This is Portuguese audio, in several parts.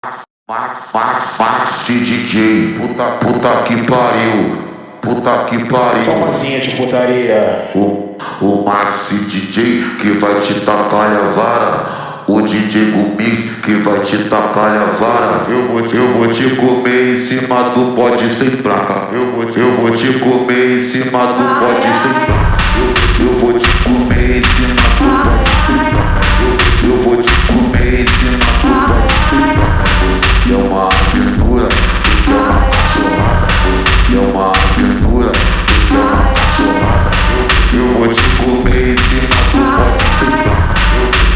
Maxi DJ, puta que pariu, puta que pariu. Só uma zinha de putaria. O Maxi DJ que vai te tacar a vara. O DJ Gumix que vai te tacar a vara. Eu vou te comer em cima do pode sem placa. Eu vou te comer em cima do pode sem placa. Eu vou te comer em cima do pode sem placa. Eu vou te comer em cima do pode sem placa. Você é uma aventura, você é uma cachorrada. Você é uma aventura, você é uma cachorrada. Eu vou te comer em cima do pode sem placa.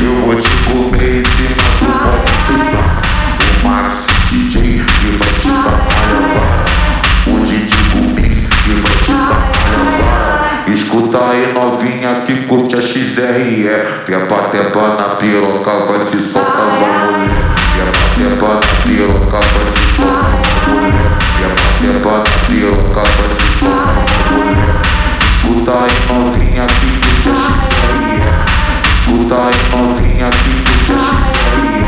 Eu vou te comer em cima do pode sem placa. O Maxi DJ que vai te tacar a vara. O DJ Gumix que vai te tacar a vara. Escuta aí novinha que curte a XRE. Tepa na piroca vai se soltar pra mulher. Tepa na piroca vai se soltar pra mulher. Tepa na piroca vai se soltar pra mulher. Escuta aí novinha que curte a XRE. Escuta aí novinha que curte a XRE.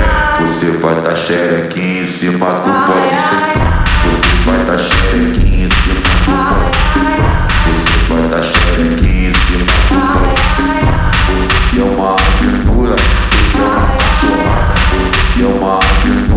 Você vai dar xerequinha em cima do pode sentar. Você vai dar xerequinha em cima do pode sentar. Você vai dar xerequinha em cima do pode sentar. Você é uma aventura, você é uma cachorrada. Você é uma aventura.